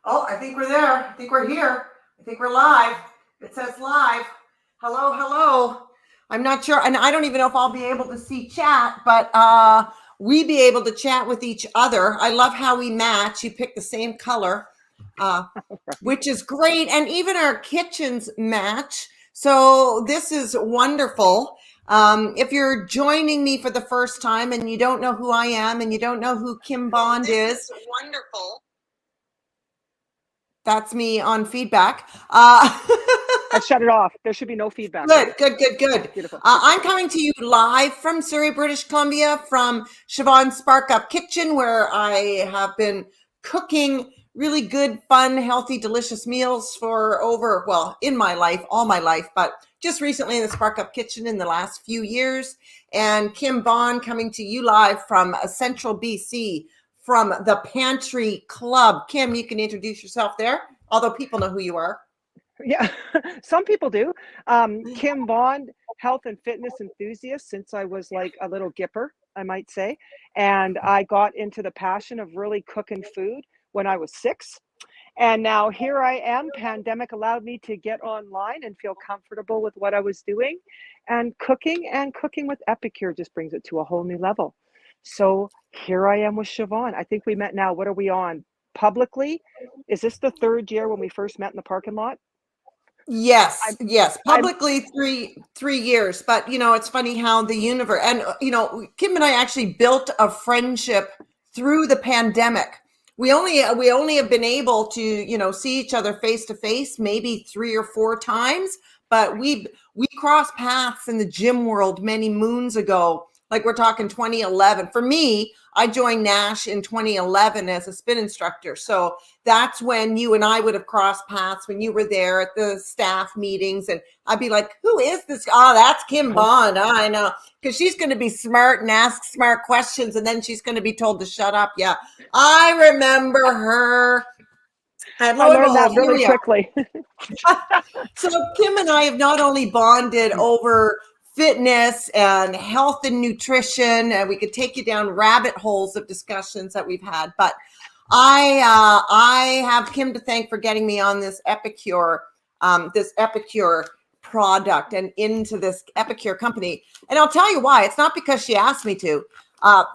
Oh, I think we're there. I think we're here. I think we're live. It says live. Hello, hello. I'm not sure, and I don't even know if I'll be able to see chat, but we be able to chat with each other. I love how we match. You pick the same color, which is great, and even our kitchens match. So this is wonderful. If you're joining me for the first time and you don't know who I am and you don't know who Kim Bond is, wonderful. That's me on feedback. I shut it off. There should be no feedback. Good. Beautiful. I'm coming to you live from Surrey, British Columbia, from Siobhan's SparkUp Kitchen, where I have been cooking really good, fun, healthy, delicious meals for in my life, all my life, but just recently in the SparkUp Kitchen in the last few years. And Kim Bond coming to you live from Central BC, from the Pantry Club. Kim, you can introduce yourself there, although people know who you are. Yeah, some people do. Kim Bond, health and fitness enthusiast since I was like a little gipper, I might say. And I got into the passion of really cooking food when I was 6. And now here I am. Pandemic allowed me to get online and feel comfortable with what I was doing. And cooking with Epicure just brings it to a whole new level. So here I am with Siobhan. I think we met now. What are we on? Publicly? Is this the 3rd year when we first met in the parking lot? Yes. Publicly 3 years, but it's funny how the universe, and Kim and I actually built a friendship through the pandemic. We only have been able to see each other face to face maybe 3 or 4 times, but we crossed paths in the gym world many moons ago. Like we're talking 2011. For me, I joined Nash in 2011 as a spin instructor. So that's when you and I would have crossed paths, when you were there at the staff meetings. And I'd be like, who is this? Oh, that's Kim Bond. Oh, I know. Because she's going to be smart and ask smart questions. And then she's going to be told to shut up. Yeah, I remember her. And I learned that really quickly. So Kim and I have not only bonded over fitness and health and nutrition, and we could take you down rabbit holes of discussions that we've had, but I have Kim to thank for getting me on this Epicure product and into this Epicure company. And I'll tell you why. It's not because she asked me to.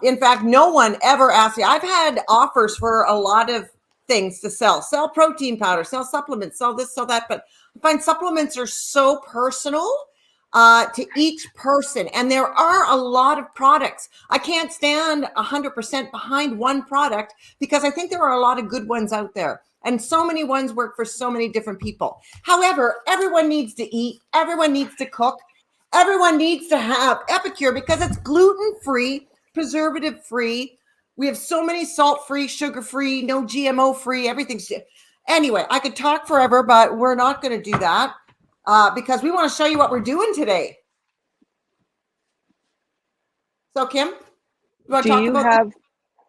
In fact, no one ever asked me. I've had offers for a lot of things to sell protein powder, sell supplements, sell this, sell that, but I find supplements are so personal to each person. And there are a lot of products. I can't stand 100% behind one product because I think there are a lot of good ones out there. And so many ones work for so many different people. However, everyone needs to eat. Everyone needs to cook. Everyone needs to have Epicure because it's gluten-free, preservative-free. We have so many salt-free, sugar-free, no GMO-free, everything's. Anyway, I could talk forever, but we're not going to do that. Because we want to show you what we're doing today. So, Kim, you want to talk about that?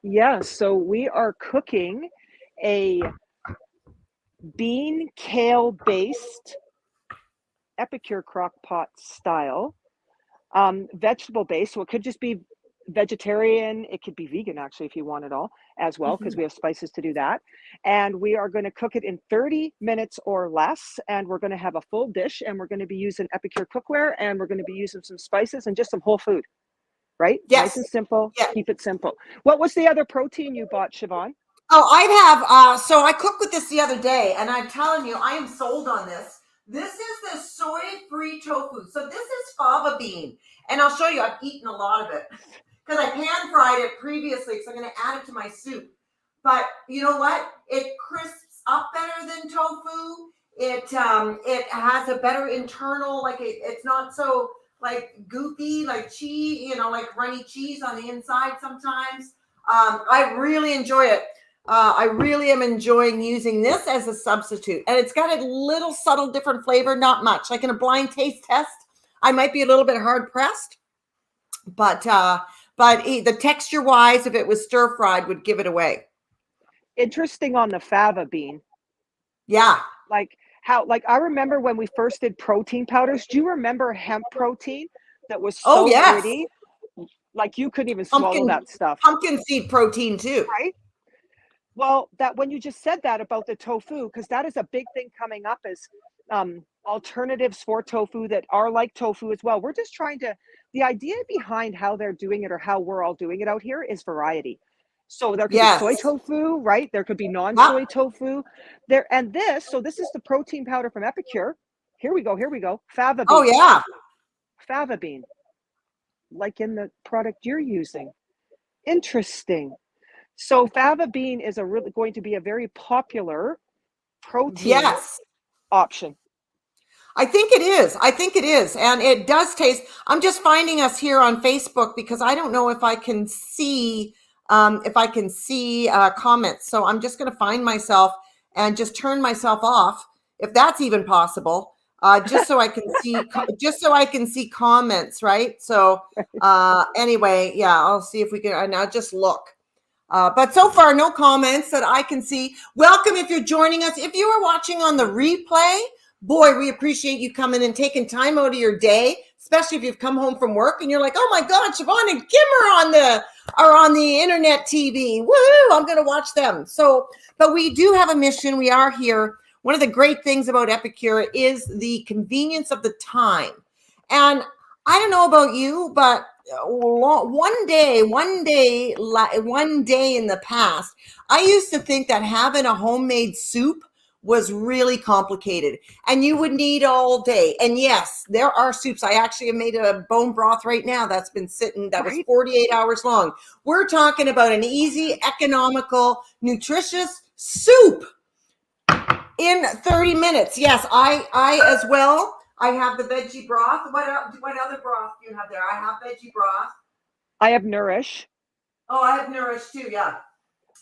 Yes. So we are cooking a bean kale based Epicure crock pot style, vegetable based. So it could just be vegetarian. It could be vegan, actually, if you want it all as well, because we have spices to do that. And we are going to cook it in 30 minutes or less. And we're going to have a full dish, and we're going to be using Epicure cookware, and we're going to be using some spices and just some whole food, right? Yes. Nice and simple. Yeah. Keep it simple. What was the other protein you bought, Siobhan? Oh, I have. So I cooked with this the other day, and I'm telling you, I am sold on this. This is the soy-free tofu. So this is fava bean, and I'll show you. I've eaten a lot of it because I pan fried it previously, so I'm going to add it to my soup. But you know what? It crisps up better than tofu. It has a better internal, like it's not so like goopy, like cheese, like runny cheese on the inside sometimes. I really enjoy it. I really am enjoying using this as a substitute. And it's got a little subtle different flavor, not much. Like in a blind taste test, I might be a little bit hard pressed, but the texture wise, if it was stir fried, would give it away. Interesting on the fava bean. Yeah. Like I remember when we first did protein powders. Do you remember hemp protein that was so pretty? Like you couldn't even swallow that stuff. Pumpkin seed protein too. Right? Well, that when you just said that about the tofu, because that is a big thing coming up is alternatives for tofu that are like tofu as well. We're just trying to, the idea behind how they're doing it or how we're all doing it out here is variety. So there could be soy Yes. tofu, right? There could be Yeah. non-soy tofu. There and this, so this is the protein powder from Epicure. Here we go, here we go. Fava Oh bean. yeah. Fava bean, like in the product you're using. Interesting. So fava bean is a really going to be a very popular protein Yes. option. I think it is. I think it is. And it does taste. I'm just finding us here on Facebook because I don't know if I can see comments. So I'm just going to find myself and just turn myself off if that's even possible. Just so I can see comments, right? So anyway, yeah, I'll see if we can, and I'll just look. But so far, no comments that I can see. Welcome if you're joining us. If you are watching on the replay, boy, we appreciate you coming and taking time out of your day, especially if you've come home from work and you're like, oh my God, Siobhan and Kim are on the internet TV. Woohoo, I'm going to watch them. So, but we do have a mission. We are here. One of the great things about Epicure is the convenience of the time. And I don't know about you, but one day in the past, I used to think that having a homemade soup was really complicated and you would need all day. And yes, there are soups. I actually have made a bone broth right now that's been sitting, that was 48 hours long. We're talking about an easy, economical, nutritious soup in 30 minutes. Yes, I as well. I have the veggie broth. What other broth do you have there? I have veggie broth. I have Nourish. Oh, I have Nourish too. Yeah,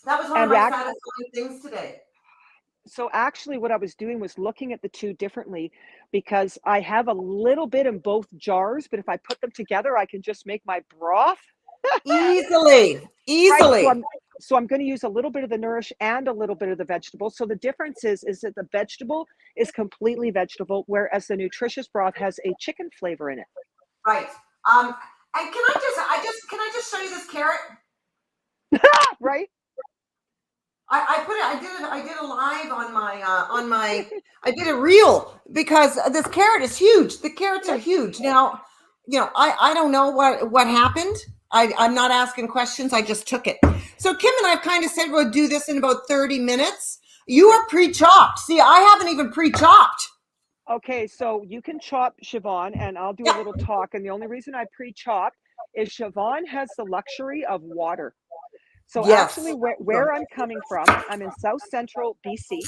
that was one of my satisfying things today. So actually what I was doing was looking at the two differently because I have a little bit in both jars, but if I put them together, I can just make my broth. Easily. Right, so I'm going to use a little bit of the Nourish and a little bit of the vegetable. So the difference is that the vegetable is completely vegetable, whereas the nutritious broth has a chicken flavor in it. Right. And can I just show you this carrot? Right. I did a live I did a reel because this carrot is huge. The carrots are huge. Now, I don't know what happened. I'm not asking questions. I just took it. So Kim and I've kind of said we'll do this in about 30 minutes. You are pre-chopped. See, I haven't even pre-chopped. Okay, so you can chop, Siobhan, and I'll do a little talk. And the only reason I pre-chopped is Siobhan has the luxury of water. So actually where I'm coming from, I'm in South Central BC,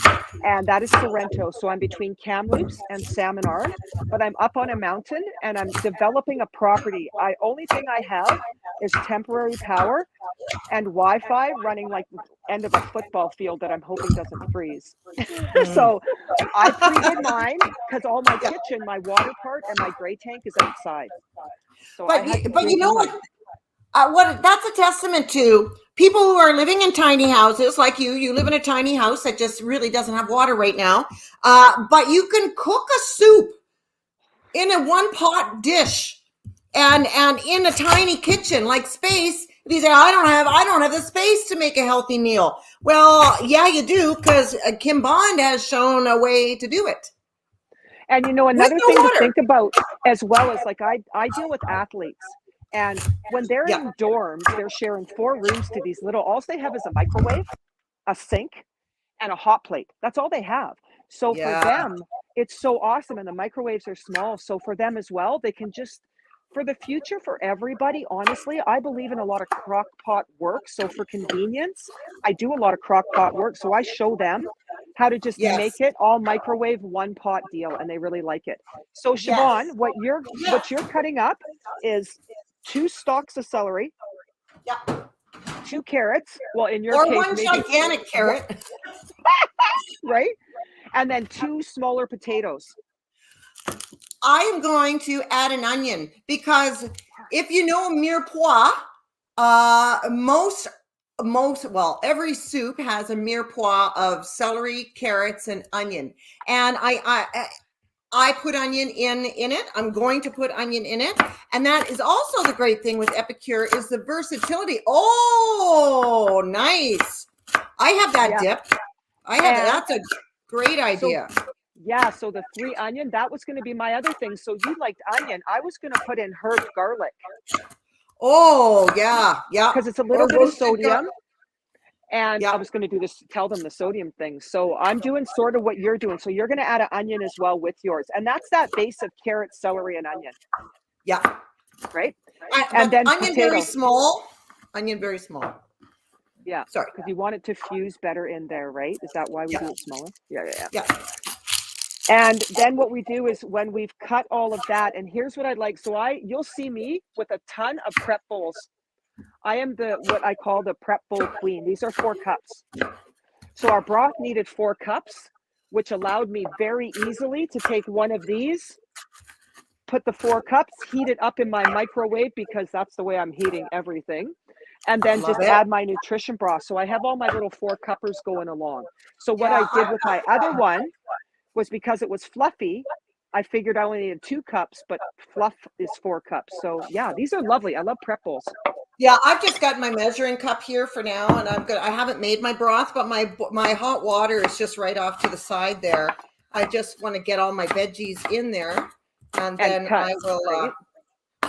and that is Sorrento. So I'm between Kamloops and Salmon Arm, but I'm up on a mountain and I'm developing a property. Only thing I have is temporary power and Wi-Fi running like the end of a football field that I'm hoping doesn't freeze. So I pre-did mine because all my kitchen, my water part and my gray tank is outside. So but you know what that's a testament to people who are living in tiny houses like you live in a tiny house that just really doesn't have water right now. But you can cook a soup in a one pot dish and in a tiny kitchen like space. If you say, I don't have the space to make a healthy meal. Well, yeah, you do, because Kim Bond has shown a way to do it. And another thing to think about as well is like I deal with athletes. And when they're in dorms, they're sharing 4 rooms to these little, all they have is a microwave, a sink, and a hot plate. That's all they have. So for them, it's so awesome. And the microwaves are small. So for them as well, they can just, for the future, for everybody, honestly, I believe in a lot of crock pot work. So for convenience, I do a lot of crock pot work. So I show them how to just make it all microwave one pot deal. And they really like it. So Siobhan, what you're cutting up is 2 stalks of celery, 2 carrots. Well, in your case, one gigantic carrot, right? And then 2 smaller potatoes. I am going to add an onion because if you know mirepoix, every soup has a mirepoix of celery, carrots, and onion, and I put onion in it. I'm going to put onion in it. And that is also the great thing with Epicure is the versatility. Oh, nice. I have that Yeah. dip. I have And that's a great so idea. yeah, so the 3 onion, that was going to be my other thing. So you liked onion. I was going to put in herb garlic Oh yeah, yeah. because it's a Or little bit of roasted sodium. And I yeah, was going to do this, tell them the sodium thing. So I'm doing sort of what you're doing. So you're going to add an onion as well with yours. And that's that base of carrot, celery, and onion, yeah. right? And But then onion very potato. small. Onion very small. Yeah. Sorry. Because you want it to fuse better in there, right? Is that why we Yeah, do it smaller? Yeah. yeah. And then what we do is when we've cut all of that, and here's what I'd like. So you'll see me with a ton of prep bowls. I am what I call the prep bowl queen. These are 4 cups. So our broth needed 4 cups, which allowed me very easily to take one of these, put the 4 cups, heat it up in my microwave because that's the way I'm heating everything, and then Love just it. add my nutrition broth. So I have all my little 4 cuppers going along. So what Yeah, I did with my other one was because it was fluffy, I figured I only needed 2 cups, but fluff is 4 cups. So yeah, these are lovely. I love prep bowls. yeah. I've just got my measuring cup here for now, and I haven't made my broth, but my hot water is just right off to the side there. I just want to get all my veggies in there, and And then cut, right?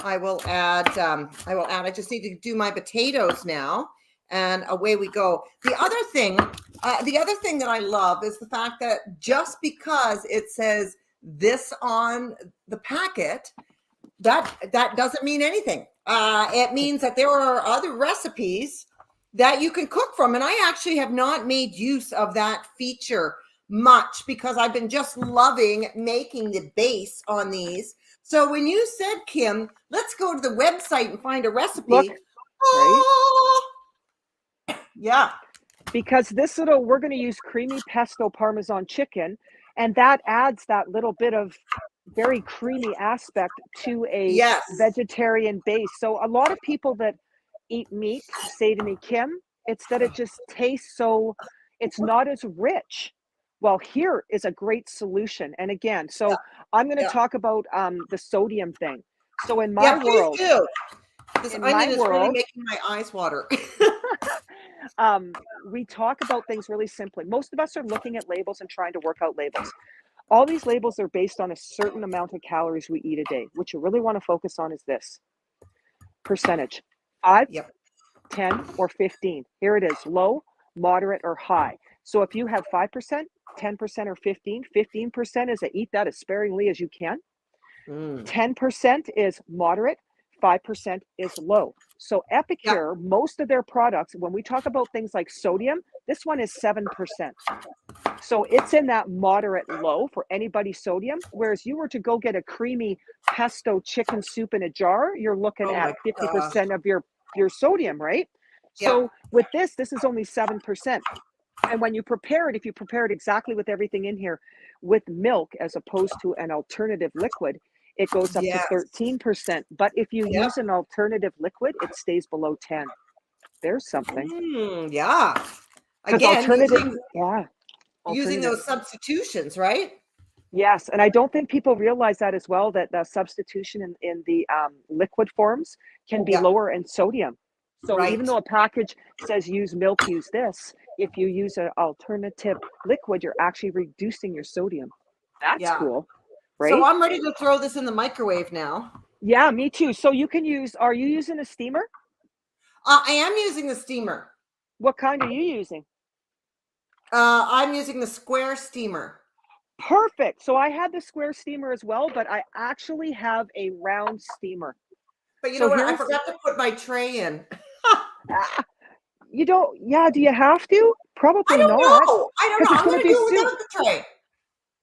I will add. I just need to do my potatoes now, and away we go. The other thing that I love is the fact that just because it says this on the packet, that doesn't mean anything. It means that there are other recipes that you can cook from, and I actually have not made use of that feature much because I've been just loving making the base on these. So when you said, Kim, let's go to the website and find a Look, recipe. right? Oh, yeah. Because we're going to use creamy pesto Parmesan chicken, and that adds that little bit of very creamy aspect to a Yes. vegetarian base. So a lot of people that eat meat say to me, Kim, it's that it just tastes so, it's not as rich. Well, here is a great solution. And again, so I'm going to Yeah. talk about the sodium thing. So Yeah, please do. This in my onion is really world, making my eyes water. we talk about things really simply. Most of us are looking at labels and trying to work out labels. All these labels are based on a certain amount of calories we eat a day. What you really want to focus on is this percentage: 5, Yep. 10, or 15. Here it is: low, moderate, or high. So if you have 5%, 10%, or 15% is eat that as sparingly as you can. 10% is moderate, 5% is low. So Yeah. Epicure, most of their products, when we talk about things like sodium, this one is 7%. So it's in that moderate low for anybody's sodium. Whereas you were to go get a creamy pesto chicken soup in a jar, you're looking Oh at my gosh. 50% of your sodium, right? Yeah. So with this is only 7%. And when you prepare it, if you prepare it exactly with everything in here with milk as opposed to an alternative liquid, it goes up to Yes. 13%. But if you Yep. use an alternative liquid, it stays below 10. There's something. Yeah. Because Again, alternative. those substitutions, right? Yes, and I don't think people realize that as well, that the substitution in the liquid forms can be Yeah. lower in sodium. So even Right. though a package says use milk, use this, if you use an alternative liquid, you're actually reducing your sodium. That's Yeah. cool, So right? I'm ready to throw this in the microwave now. Yeah, me too. So are you using a steamer? I am using the steamer. What kind are you using? I'm using the square steamer. Perfect. So I had the square steamer as well, but I actually have a round steamer. But you know So what? I here's, forgot to put my tray in. ah, you don't, yeah, do you have to? I Probably don't not, know. I don't because know. it's I'm going going to to be do it soup. without the tray.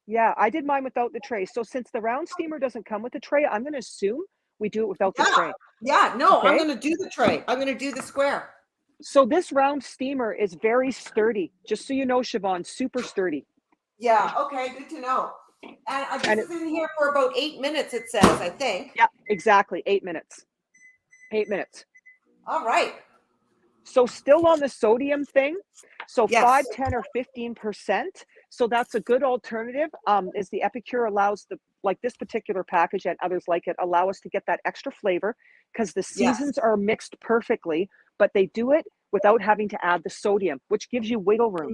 Yeah, I did mine without the tray. So since the round steamer doesn't come with the tray, I'm going to assume we do it without the Yeah. tray. Yeah. No, I'm Okay. going to do the tray. I'm going to do the square. So this round steamer is very sturdy. Just so you know, Siobhan, super sturdy. Yeah. Okay. Good to know. And this And is in here for about 8 minutes, it says, I think. yeah, exactly. 8 minutes. 8 minutes. All right. So still on the sodium thing. So Yes. 5, 10, or 15%. So that's a good alternative. Is the Epicure allows like this particular package and others like it allow us to get that extra flavor because the Yes. seasons are mixed perfectly, but they do it without having to add the sodium, which gives you wiggle room.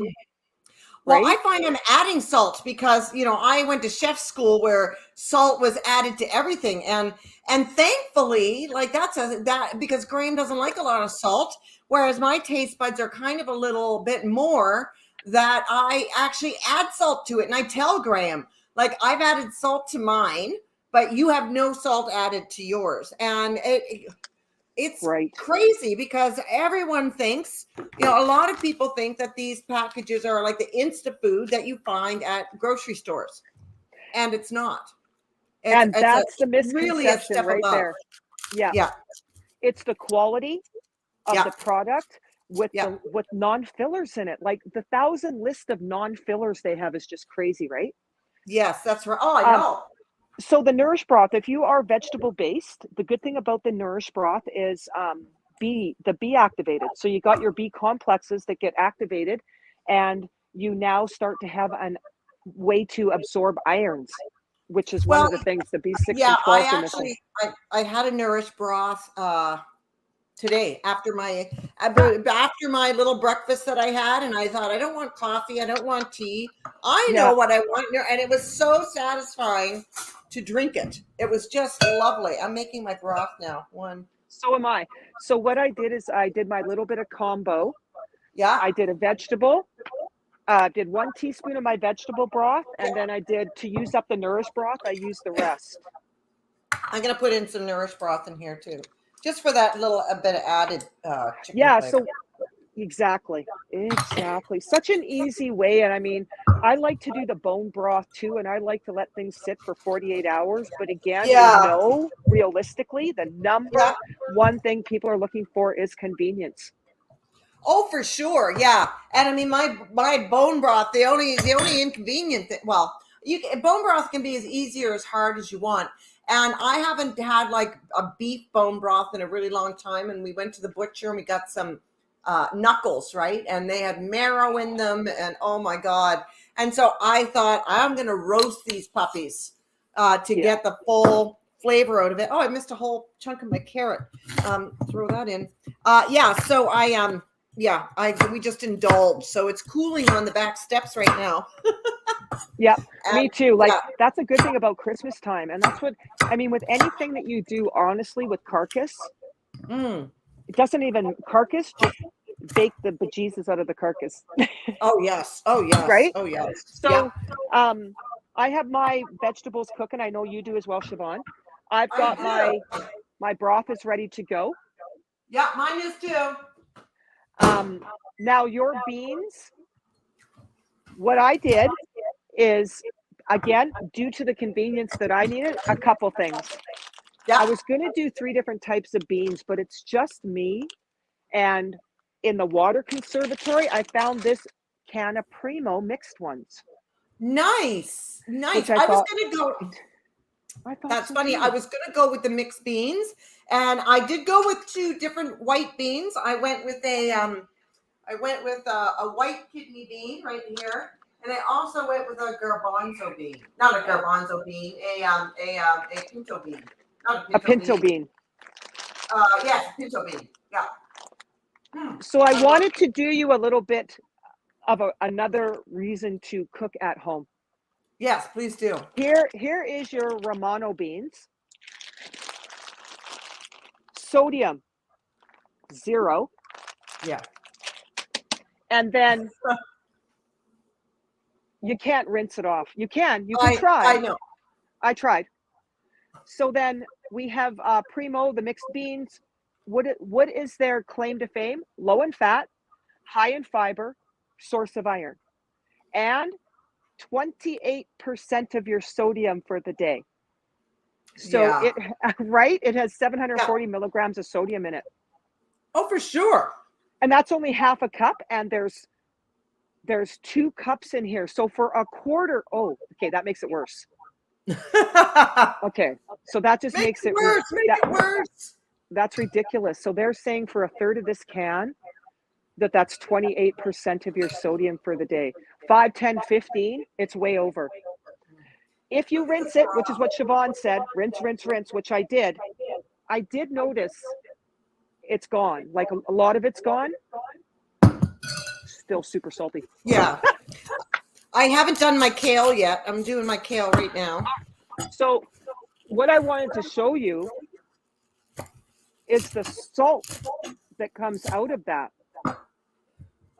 Well, Right? I find I'm adding salt because, I went to chef school where salt was added to everything. And thankfully, like that because Graham doesn't like a lot of salt, whereas my taste buds are kind of a little bit more, that I actually add salt to it. And I tell Graham, like, I've added salt to mine, but you have no salt added to yours. And it's Right. crazy because everyone thinks, a lot of people think that these packages are like the Insta food that you find at grocery stores, and it's not. And that's the really a misconception step right above. there. Yeah. Yeah. It's the quality of Yeah. the product with Yeah. with non-fillers in it. Like the 1,000 list of non-fillers they have is just crazy, right? Yes, that's right. Oh, I know. So the Nourish broth, if you are vegetable based, the good thing about the Nourish broth is B activated. So you got your B complexes that get activated, and you now start to have a way to absorb irons, which is one of the things the B6 Yeah, and 12 are missing. I had a Nourish broth today after my little breakfast that I had, and I thought, I don't want coffee, I don't want tea, I know what I want, and it was so satisfying to drink it. It was just lovely. I'm making my broth now. So am I. So what I did is I did my little bit of combo. Yeah. I did a vegetable, did 1 teaspoon of my vegetable broth, and then I did, to use up the Nourish broth, I used the rest. I'm gonna put in some Nourish broth in here too, just for that little a bit of added chicken flavor. So exactly. Such an easy way. And I mean, I like to do the bone broth too, and I like to let things sit for 48 hours. But again, we know realistically the number one thing people are looking for is convenience. Oh, for sure. Yeah. And I mean, my bone broth, the only inconvenient thing, bone broth can be as easy or as hard as you want. And I haven't had like a beef bone broth in a really long time. And we went to the butcher and we got some knuckles, right? And they had marrow in them, and oh my God. And so I thought, I'm going to roast these puppies to get the full flavor out of it. Oh, I missed a whole chunk of my carrot. Throw that in. So we just indulged. So it's cooling on the back steps right now. Me too. Like that's a good thing about Christmas time. And that's what, I mean, with anything that you do, honestly, with carcass, it doesn't even carcass, just bake the bejesus out of the carcass. Oh yes. Right? Oh yes. So I have my vegetables cooking. I know you do as well, Siobhan. I've got my broth is ready to go. Yeah, mine is too. Now your beans, what I did is, again, due to the convenience that I needed, a couple things. I was going to do 3 different types of beans, but it's just me. And in the water conservatory, I found this can of Primo mixed ones. Nice. I was going to go. That's funny. I was going to go with the mixed beans, and I did go with 2 different white beans. I went with a white kidney bean right here, and I also went with a garbanzo bean. Not a garbanzo bean, a pinto bean. Not a pinto bean. Yes, pinto bean. Yeah. So I wanted to do you a little bit of another reason to cook at home. Yes, please do. Here is your Romano beans. Sodium, 0. Yeah. And then you can't rinse it off. You can try. I know. I tried. So then we have Primo, the mixed beans. What is their claim to fame? Low in fat, high in fiber, source of iron, and 28% of your sodium for the day. So it has 740 milligrams of sodium in it. Oh, for sure. And that's only half a cup, and there's 2 cups in here. So for a quarter, that makes it worse. Okay, so that just makes it worse. Worse. That's ridiculous. So they're saying for a third of this can, that's 28% of your sodium for the day. 5, 10, 15, it's way over. If you rinse it, which is what Siobhan said, rinse, which I did notice it's gone. Like a lot of it's gone. Still super salty. Yeah. I haven't done my kale yet. I'm doing my kale right now. So what I wanted to show you is the salt that comes out of that.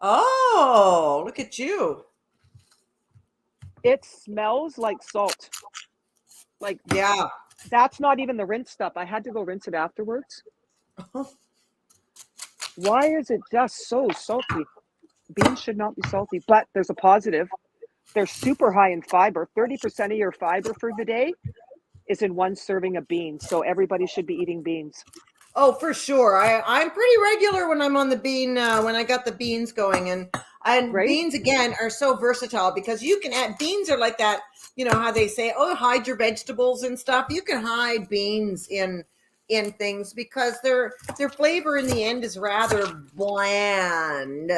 Oh, look at you. It smells like salt. Like, Yeah. that's not even the rinse stuff. I had to go rinse it afterwards. Why is it just so salty? Beans should not be salty, but there's a positive. They're super high in fiber. 30% of your fiber for the day is in one serving of beans. So everybody should be eating beans. Oh, for sure. I'm pretty regular when I'm on the bean, when I got the beans going. And Right? beans, again, are so versatile because you can add, beans are like that, you know, how they say, oh, hide your vegetables and stuff. You can hide beans in things because their flavor in the end is rather bland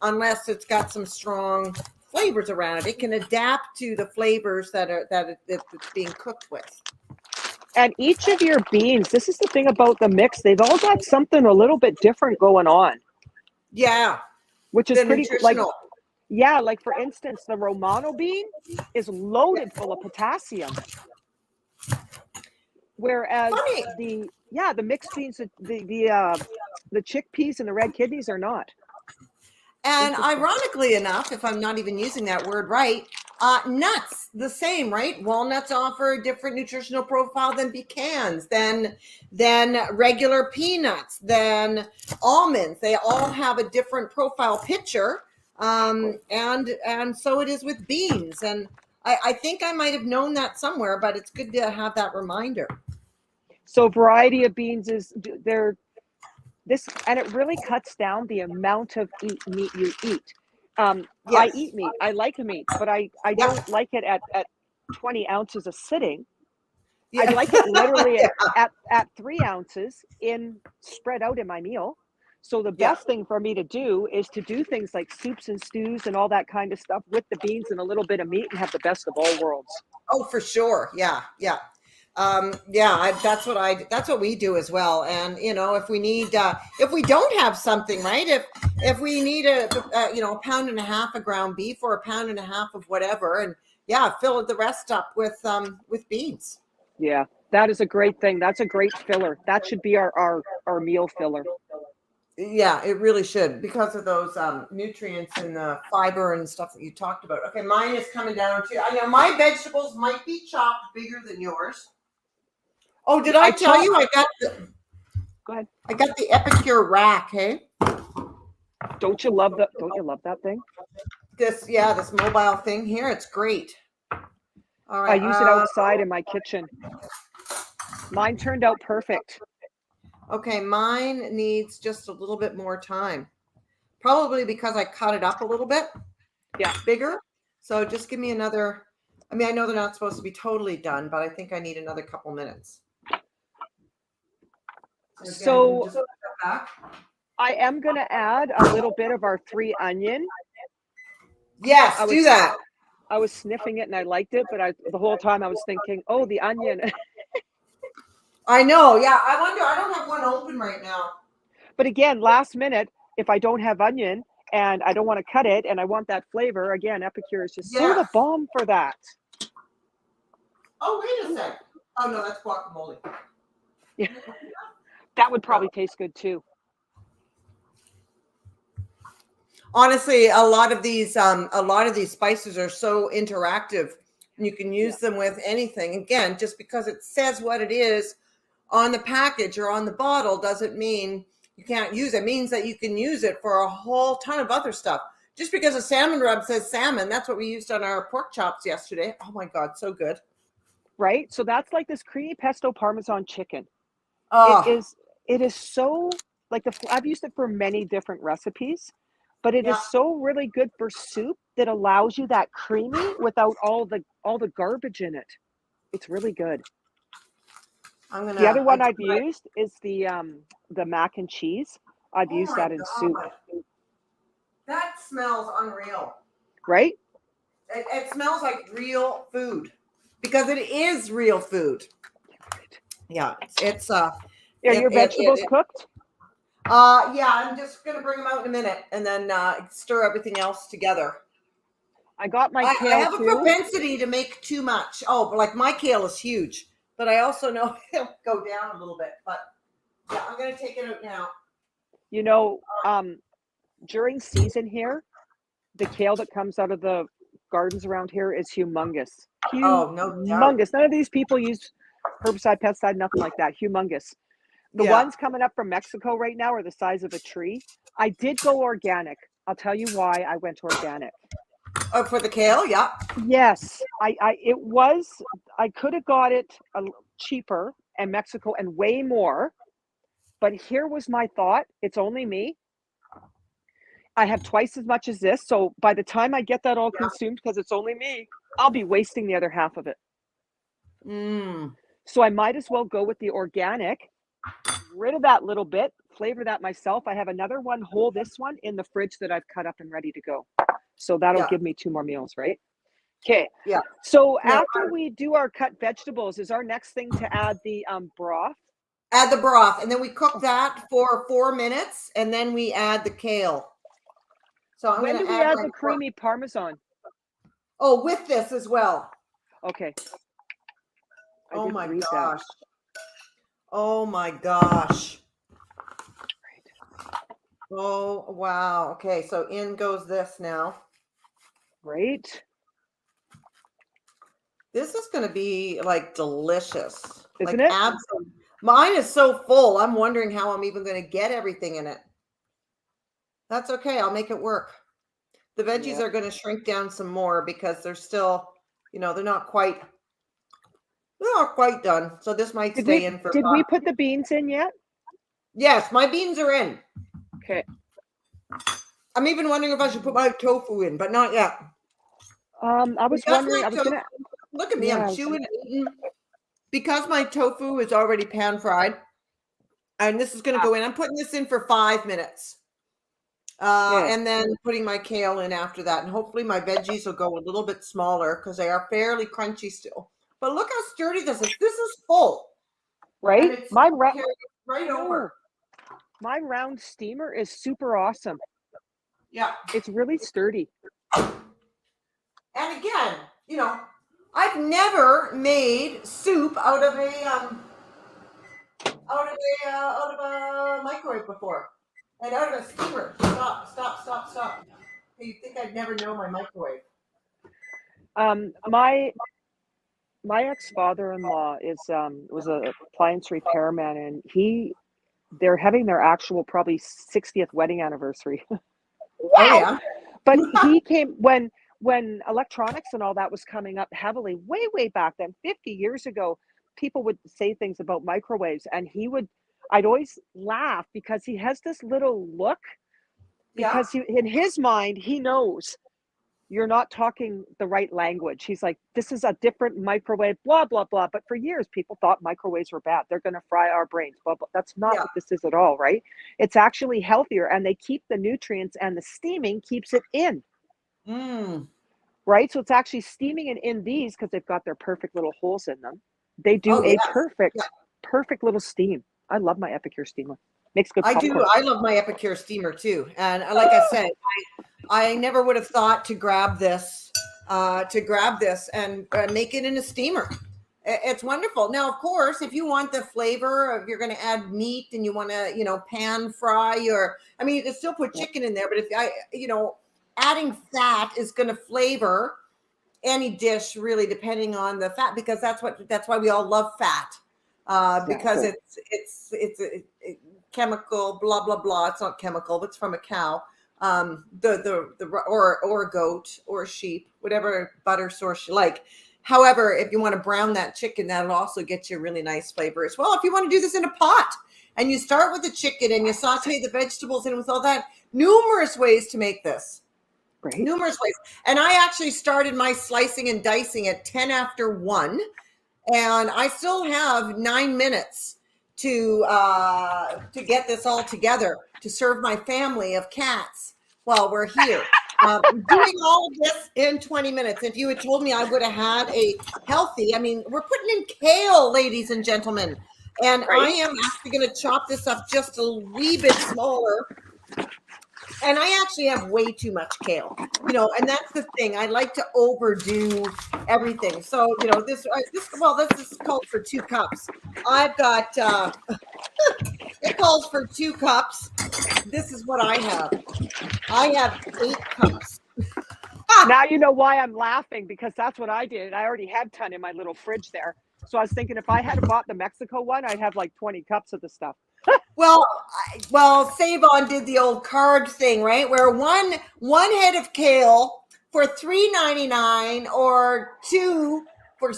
unless it's got some strong flavors around it. It can adapt to the flavors that it's being cooked with. And each of your beans, this is the thing about the mix, they've all got something a little bit different going on. Yeah. Which is pretty nutritional. like, yeah, like for instance, the Romano bean is loaded full of potassium. Whereas Funny. the mixed beans, the chickpeas and the red kidneys are not. And ironically enough, if I'm not even using that word right, nuts, the same, right? Walnuts offer a different nutritional profile than pecans, than regular peanuts, than almonds. They all have a different profile picture. And so it is with beans. And I think I might have known that somewhere, but it's good to have that reminder. So variety of beans is this, and it really cuts down the amount of meat you eat. Yes. I eat meat. I like meat, but I don't like it at 20 ounces a sitting. Yeah. I like it literally at 3 ounces spread out in my meal. So the best thing for me to do is to do things like soups and stews and all that kind of stuff with the beans and a little bit of meat and have the best of all worlds. Oh, for sure. Yeah. That's what we do as well. And you know, if we need, if we don't have something, right, if we need a pound and a half of ground beef or a pound and a half of whatever, and fill the rest up with beans. Yeah, that is a great thing. That's a great filler. That should be our meal filler. Yeah, it really should, because of those nutrients and the fiber and stuff that you talked about. Okay, mine is coming down to, I know my vegetables might be chopped bigger than yours. Oh, did I tell you I got Go ahead. I got the Epicure rack, hey? Don't you love that thing? This mobile thing here, it's great. All right. I use it outside in my kitchen. Mine turned out perfect. Okay, mine needs just a little bit more time. Probably because I cut it up a little bit. Yeah. Bigger. So just give me another, I mean, I know they're not supposed to be totally done, but I think I need another couple minutes. So I am going to add a little bit of our 3 onion. Yes, do that. I was sniffing it and I liked it, but the whole time I was thinking, oh, the onion. I know. Yeah. I don't have one open right now. But again, last minute, if I don't have onion and I don't want to cut it and I want that flavor, again, Epicure is just so the bomb for that. Oh, wait a sec. Oh, no, that's guacamole. Yeah. That would probably taste good too. Honestly, a lot of these spices are so interactive. You can use them with anything. Again, just because it says what it is on the package or on the bottle doesn't mean you can't use it. It means that you can use it for a whole ton of other stuff. Just because a salmon rub says salmon, that's what we used on our pork chops yesterday. Oh my God, so good. Right? So that's like this creamy pesto Parmesan chicken. Oh. It is so, like, I've used it for many different recipes, but it is so really good for soup that allows you that creamy without all the garbage in it. It's really good. The other one I've used is the mac and cheese. I've used that in soup. That smells unreal. Right? It smells like real food because it is real food. Yeah, it's Are your vegetables cooked? Yeah, I'm just going to bring them out in a minute and then stir everything else together. I got my I kale have a too. propensity to make too much. Oh, but like my kale is huge, but I also know it'll go down a little bit. But yeah, I'm going to take it out now. You know, during season here, the kale that comes out of the gardens around here is humongous. Oh, no doubt. Humongous. None of these people use herbicide, pesticide, nothing like that. Humongous. The Yeah. ones coming up from Mexico right now are the size of a tree. I did go organic. I'll tell you why I went organic. Oh, for the kale, yeah. Yes, I could have got it cheaper in Mexico and way more, but here was my thought. It's only me. I have twice as much as this, so by the time I get that all consumed, because it's only me, I'll be wasting the other half of it. So I might as well go with the organic, rid of that little bit, flavor that myself. I have another one whole, this one in the fridge that I've cut up and ready to go. So that'll give me 2 more meals, right? Okay. Yeah. So after we do our cut vegetables, is our next thing to add the broth? Add the broth, and then we cook that for 4 minutes, and then we add the kale. So I'm When going do to we add add the creamy Parmesan? Oh, with this as well. Okay. Oh my gosh. Oh my gosh. Oh, wow. Okay, so in goes this now. Right. This is going to be like delicious. Isn't like it? Absolutely. Mine is so full. I'm wondering how I'm even going to get everything in it. That's okay. I'll make it work. The veggies are going to shrink down some more because they're still, they're not quite done. So this might stay in for. Did we put the beans in yet? Yes, my beans are in. Okay. I'm even wondering if I should put my tofu in, but not yet. I was wondering. Look at me. I'm chewing and eating. Because my tofu is already pan fried, and this is going to go in. I'm putting this in for 5 minutes. And then putting my kale in after that. And hopefully my veggies will go a little bit smaller because they are fairly crunchy still. But look how sturdy this is. This is full. Right? Right over. My round steamer is super awesome. Yeah. It's really sturdy. And again, I've never made soup out of a microwave before. And out of a steamer. Stop. You think I'd never know my microwave? My ex-father-in-law was a appliance repairman, and they're having their actual probably 60th wedding anniversary. Wow. Oh, yeah. But he came when electronics and all that was coming up heavily, way back then, 50 years ago. People would say things about microwaves, and I'd always laugh because he has this little look, because in his mind, he knows you're not talking the right language. He's like, this is a different microwave, blah, blah, blah. But for years, people thought microwaves were bad. They're going to fry our brains, blah, blah. That's not what this is at all, right? It's actually healthier, and they keep the nutrients, and the steaming keeps it in. Right? So it's actually steaming it in these, because they've got their perfect little holes in them. They do perfect little steam. I love my Epicure steamer. Makes good popcorn. I do. I love my Epicure steamer too. And like I said, I never would have thought to grab this and make it in a steamer. It's wonderful. Now, of course, if you want the flavor, if you're going to add meat and you want to, pan fry, you can still put chicken in there. But if adding fat is going to flavor any dish, really, depending on the fat, because that's why we all love fat, because it's chemical, blah blah blah. It's not chemical, but it's from a cow, or a goat or a sheep, whatever butter source you like. However, if you want to brown that chicken, that'll also get you a really nice flavor as well. If you want to do this in a pot, and you start with the chicken and you saute the vegetables in with all that, numerous ways to make this. Right. Numerous ways. And I actually started my slicing and dicing at 10 after 1, and I still have 9 minutes to get this all together to serve my family of cats while we're here. Doing all of this in 20 minutes. If you had told me I would have had a healthy, we're putting in kale, ladies and gentlemen. And I Right. am actually going to chop this up just a wee bit smaller. And I actually have way too much kale, and that's the thing. I like to overdo everything. So, this is called for 2 cups. I've got, it calls for 2 cups. This is what I have. I have 8 cups. Now you know why I'm laughing, because that's what I did. I already had 10 in my little fridge there. So I was thinking if I had bought the Mexico one, I'd have like 20 cups of the stuff. Well, Save-On did the old card thing, right? Where one head of kale for $3.99 or 2 for $6.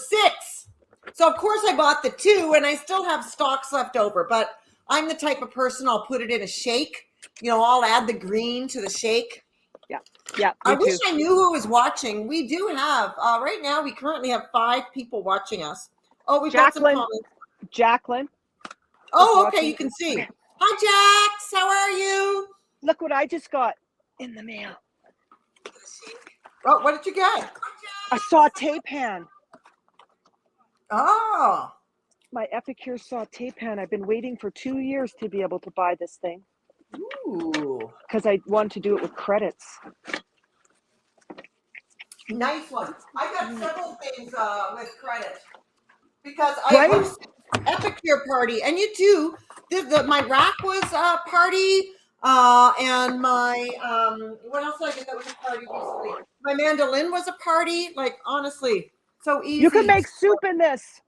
So of course I bought the 2, and I still have stocks left over. But I'm the type of person, I'll put it in a shake. I'll add the green to the shake. Yeah. I wish I knew who was watching. We do have right now. We currently have 5 people watching us. Oh, we've got some comments. Jacqueline. Oh, okay. You can see. Hi, Jax. How are you? Look what I just got in the mail. Oh, what did you get? A saute pan. Oh. My Epicure saute pan. I've been waiting for 2 years to be able to buy this thing. Ooh. Because I want to do it with credits. Nice one. I got several things with credit. Because I hosted Epicure party. And you too. My rack was a party. And my what else did I get that was a party recently? My mandolin was a party. Like, honestly, so easy. You can make soup in this.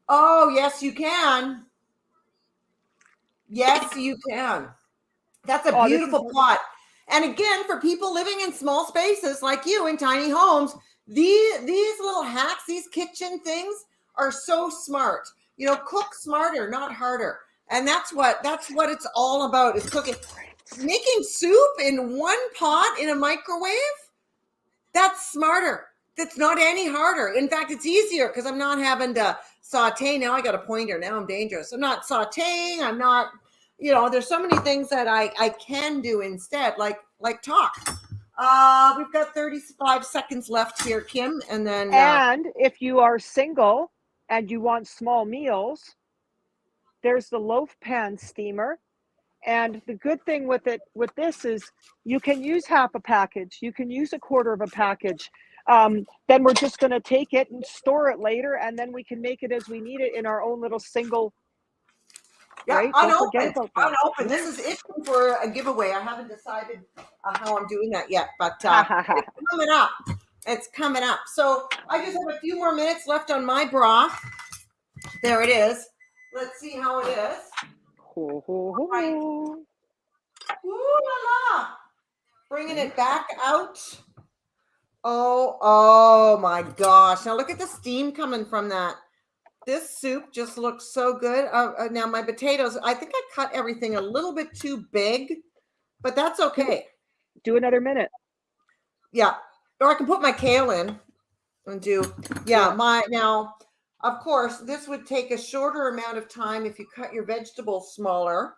Oh, yes, you can. Yes, you can. That's a beautiful pot. And again, for people living in small spaces like you in tiny homes, these little hacks, these kitchen things are so smart. Cook smarter, not harder. And that's what it's all about, is cooking. Making soup in one pot in a microwave, that's smarter. That's not any harder. In fact, it's easier because I'm not having to saute. Now I got a pointer. Now I'm dangerous. I'm not sauteing. I'm not, there's so many things that I can do instead, like talk. We've got 35 seconds left here, Kim. And then. And if you are single and you want small meals, there's the loaf pan steamer. And the good thing with this is you can use half a package. You can use a quarter of a package. Then we're just going to take it and store it later, and then we can make it as we need it in our own little single. Yeah, right? Unopened. This is it for a giveaway. I haven't decided how I'm doing that yet, but it's coming up. It's coming up. So I just have a few more minutes left on my broth. There it is. Let's see how it is. Right. Ooh la la. Bringing it back out. Oh my gosh. Now look at the steam coming from that. This soup just looks so good. Now my potatoes, I think I cut everything a little bit too big, but that's okay. Do another minute. Yeah. Or I can put my kale in and do, now, of course, this would take a shorter amount of time if you cut your vegetables smaller.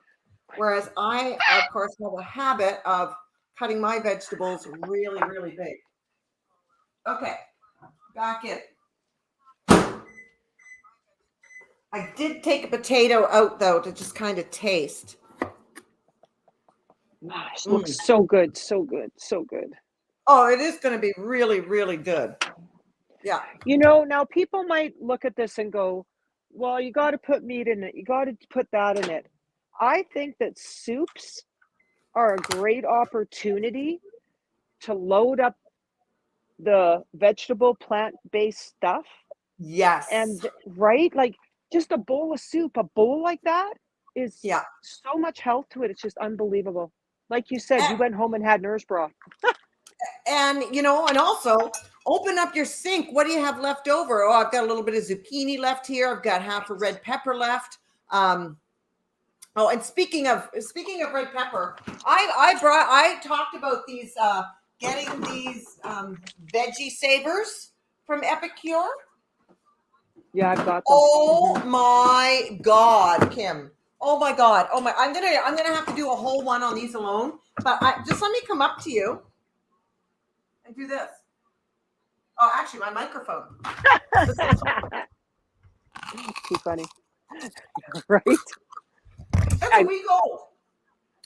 Whereas I, of course, have a habit of cutting my vegetables really, really big. Okay, back in. I did take a potato out, though, to just kind of taste. Gosh, looks so good, so good, so good. Oh, it is going to be really, really good. Yeah. Now people might look at this and go, well, you got to put meat in it. You got to put that in it. I think that soups are a great opportunity to load up the vegetable, plant-based stuff. Yes. And like just a bowl of soup, a bowl like that is so much health to it. It's just unbelievable. Like you said, you went home and had nurse broth. And, and also open up your sink. What do you have left over? Oh, I've got a little bit of zucchini left here. I've got half a red pepper left. Oh, and speaking of red pepper, I talked about these getting these veggie savers from Epicure. Yeah, I've got them. Oh my God, Kim. Oh my God. Oh my! I'm gonna have to do a whole one on these alone. But just let me come up to you and do this. Oh, actually, my microphone. Too funny. Right? That's a week old.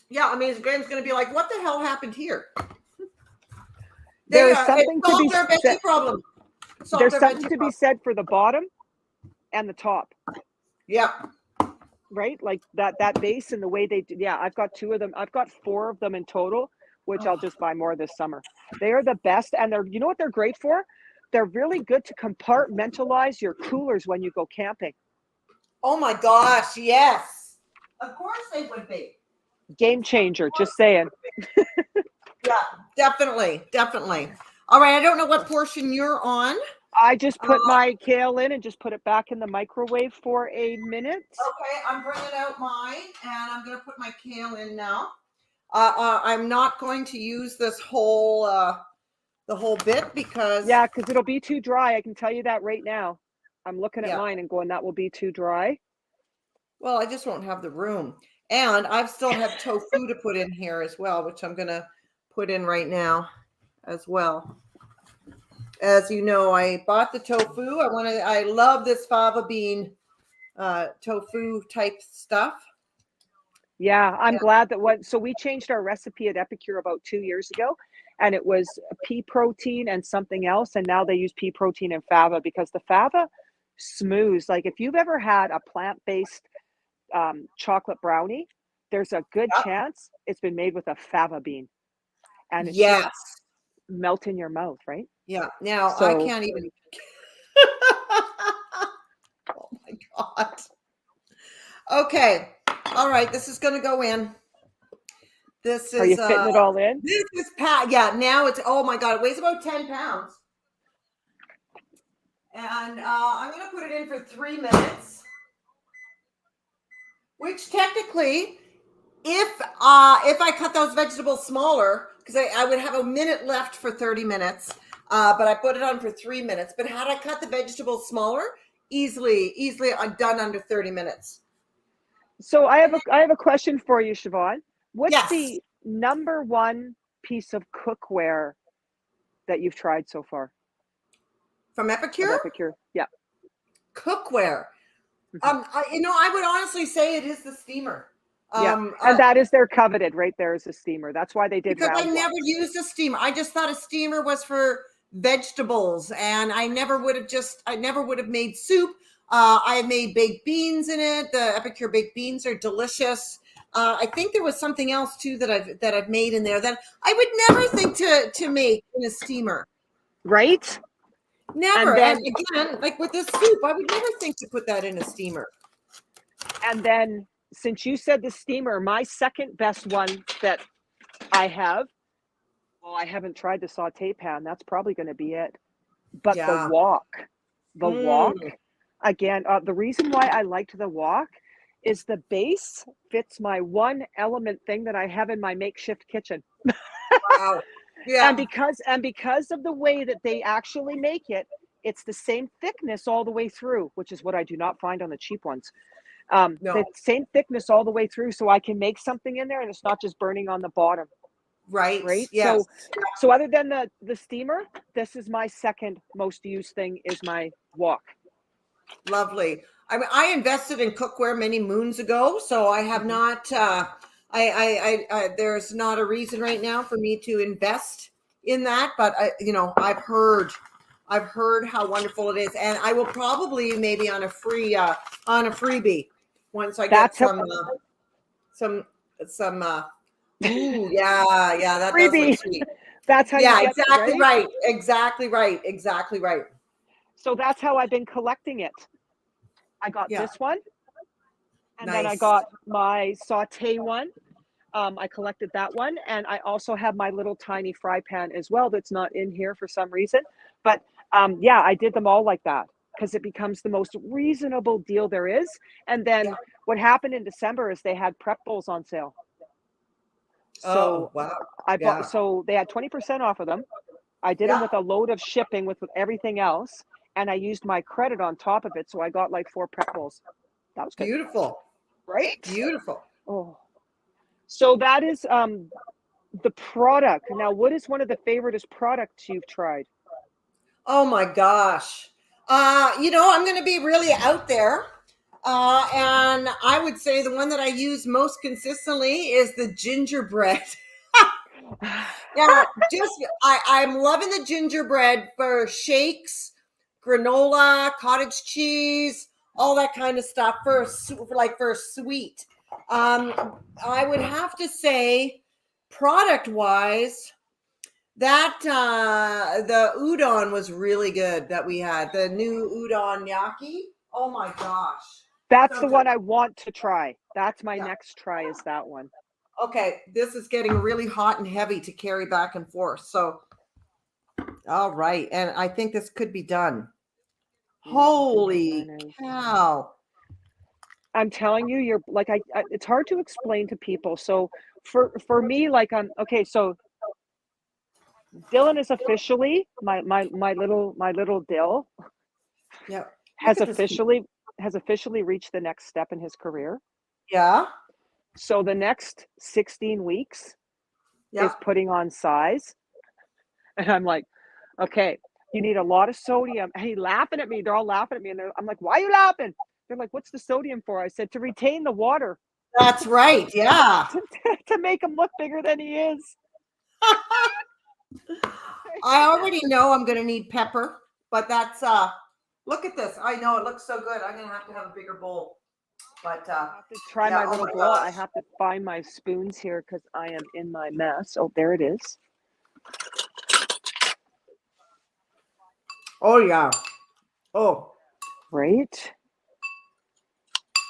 Yeah, I mean, Graham's going to be like, "What the hell happened here?" There is something to be their veggie said. problem. There's something to be said for the bottom and the top. Yeah. Right? Like that base and the way they do. Yeah, I've got 2 of them. I've got 4 of them in total, which I'll just buy more this summer. They are the best, and you know what they're great for? They're really good to compartmentalize your coolers when you go camping. Oh my gosh, yes. Of course they would be. Game changer, just saying. Yeah, definitely. All right, I don't know what portion you're on. I just put my kale in and just put it back in the microwave for a minute. Okay, I'm bringing out mine, and I'm going to put my kale in now. I'm not going to use this whole the whole bit because it'll be too dry. I can tell you that right now. I'm looking at mine and going, that will be too dry. Well, I just won't have the room, and I still have tofu to put in here as well, which I'm going to put in right now as well. As you know, I bought the tofu. I love this fava bean tofu type stuff. Yeah, I'm glad that so we changed our recipe at Epicure about 2 years ago, and it was pea protein and something else, and now they use pea protein and fava because the fava smooths. Like if you've ever had a plant-based chocolate brownie, there's a good chance it's been made with a fava bean, and it's just melt in your mouth, right? Yeah. Now I can't even. Oh my God. Okay. All right. This is going to go in. This is. Are you fitting it all in? This is yeah. Now it's. Oh my God! It weighs about 10 pounds. And I'm going to put it in for 3 minutes. Which technically, if I cut those vegetables smaller, because I would have a minute left for 30 minutes. But I put it on for 3 minutes. But had I cut the vegetables smaller, easily I'm done under 30 minutes. So I have a question for you, Siobhan. What's the number one piece of cookware that you've tried so far? From Epicure? From Epicure, yeah. Cookware. I would honestly say it is the steamer. And that is their coveted right there is a steamer. That's why they did because I never used a steamer. I just thought a steamer was for vegetables, and I never would have made soup. I made baked beans in it. The Epicure baked beans are delicious. I think there was something else too that I've made in there that I would never think to make in a steamer. Right? Never. And again, like with this soup, I would never think to put that in a steamer. And then since you said the steamer, my second best one that I have, well, I haven't tried the saute pan. That's probably going to be it. But the wok, again, the reason why I liked the wok is the base fits my one element thing that I have in my makeshift kitchen. Wow. Yeah. And because of the way that they actually make it, it's the same thickness all the way through, which is what I do not find on the cheap ones. The same thickness all the way through, so I can make something in there and it's not just burning on the bottom. Right. Yes. So other than the steamer, this is my second most used thing is my wok. Lovely. I mean, I invested in cookware many moons ago, so I have not. There's not a reason right now for me to invest in that, but I've heard how wonderful it is, and I will probably maybe on a freebie once I get some. Ooh, yeah, that freebie. Does look sweet. That's how. Yeah, you get exactly it, right. Exactly right. So that's how I've been collecting it. I got this one, and then I got my saute one. I collected that one, and I also have my little tiny fry pan as well that's not in here for some reason. But I did them all like that because it becomes the most reasonable deal there is. And then what happened in December is they had prep bowls on sale. So I bought. So they had 20% off of them. I did them with a load of shipping with everything else, and I used my credit on top of it. So I got like 4 prep bowls. That was good. Beautiful, right? Beautiful. Oh, so that is the product. Now, what is one of the favoriteest products you've tried? Oh my gosh. I'm going to be really out there. And I would say the one that I use most consistently is the gingerbread. Yeah, I'm loving the gingerbread for shakes, granola, cottage cheese, all that kind of stuff for sweet. I would have to say, product wise, that the udon was really good that we had. The new udon yaki. Oh my gosh. That's So the good. one I want to try. That's my Yeah. next try is that one. Okay, this is getting really hot and heavy to carry back and forth. So, all right. And I think this could be done. Yeah, Holy cow. I'm telling you, you're like I it's hard to explain to people. So for me, like okay, so Dylan is officially my little Dill Yeah. Look has at this. officially reached the next step in his career. Yeah. So the next 16 weeks Yeah. is putting on size. And I'm like, okay, you need a lot of sodium. And he's laughing at me. They're all laughing at me. And I'm like, why are you laughing? They're like, what's the sodium for? I said, to retain the water. That's right. Yeah. To make him look bigger than he is. I already know I'm going to need pepper, but that's look at this. I know it looks so good. I'm going to have a bigger bowl. But I have to try yeah, my little bowl. I have to find my spoons here because I am in my mess. Oh, there it is. Oh yeah. Oh, Right.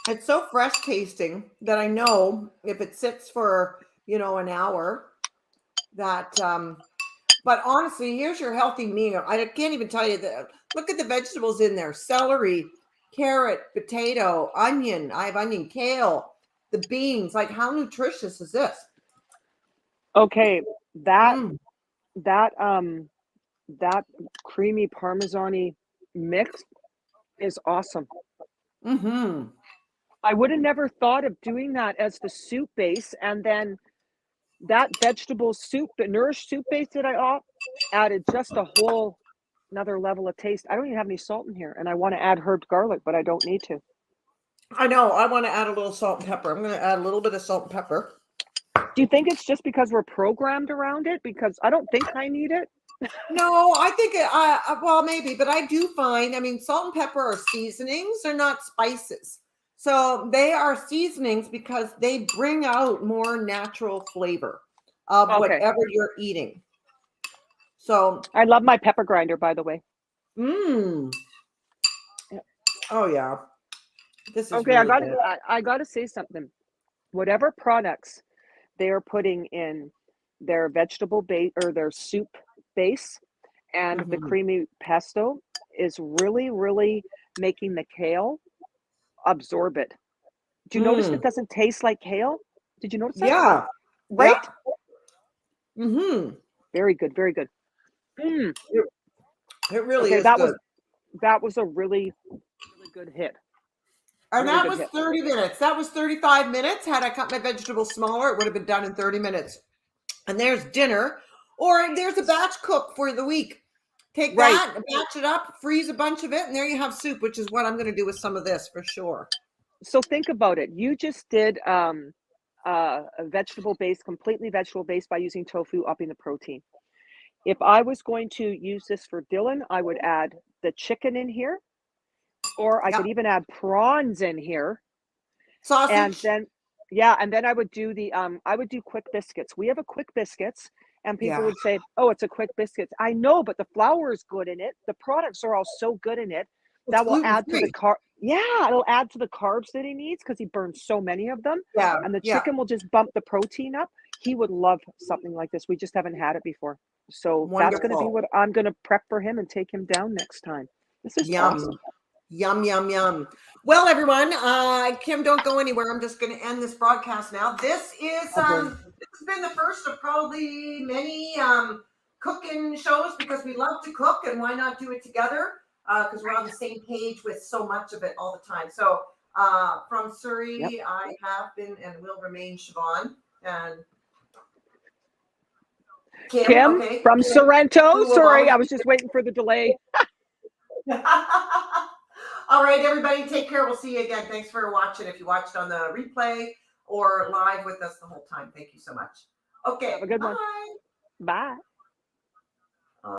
it's so fresh tasting that I know if it sits for, an hour that but honestly, here's your healthy meal. I can't even tell you that. Look at the vegetables in there: celery, carrot, potato, onion. I have onion, kale, the beans. Like, how nutritious is this? Okay, that Mm. that creamy Parmesan-y mix is awesome. Mm-hmm. I would have never thought of doing that as the soup base, and then that vegetable soup, the nourished soup base that I added just a whole another level of taste. I don't even have any salt in here, and I want to add herb garlic, but I don't need to. I know. I want to add a little salt and pepper. I'm going to add a little bit of salt and pepper. Do you think it's just because we're programmed around it? Because I don't think I need it. No, I think well, maybe, but I do find, I mean, salt and pepper are seasonings, they're not spices. So they are seasonings because they bring out more natural flavor of Okay. whatever you're eating. So I love my pepper grinder, by the way. Yeah. Oh yeah. This is okay. really good. I got to say something. Whatever products they are putting in their vegetable base or their soup base and the creamy pesto is really, really making the kale absorb it. Do you notice it doesn't taste like kale? Did you notice that? Yeah. Right? Yeah. Mm-hmm. Very good. Very good. Mm. It really Okay, is that good. that was a really, really good hit. And Really that good was hit. 30 minutes. That was 35 minutes. Had I cut my vegetables smaller, it would have been done in 30 minutes. And there's dinner, or there's a batch cook for the week. Take Right. that, batch it up, freeze a bunch of it, and there you have soup, which is what I'm going to do with some of this for sure. So think about it. You just did a completely vegetable based by using tofu, upping the protein. If I was going to use this for Dylan, I would add the chicken in here, or I could even add prawns in here. Sausage. And then, and then I would do quick biscuits. We have a quick biscuits, and people would say, "Oh, it's a quick biscuits." I know, but the flour is good in it. The products are all so good in it that will add to the carb. Yeah, it'll add to the carbs that he needs because he burns so many of them. Yeah, and the chicken will just bump the protein up. He would love something like this. We just haven't had it before, so that's going to be what I'm going to prep for him and take him down next time. This is awesome. Yum, yum, yum. Well, everyone, Kim, don't go anywhere. I'm just going to end this broadcast now. This is this has been the first of probably many cooking shows because we love to cook, and why not do it together? Because we're on the same page with so much of it all the time. So from Surrey, I have been and will remain Siobhan. And Kim from Sorrento. Sorry, I was just waiting for the delay. All right, everybody, take care. We'll see you again. Thanks for watching. If you watched on the replay or live with us the whole time, thank you so much. Okay, Have a good bye. one. Bye.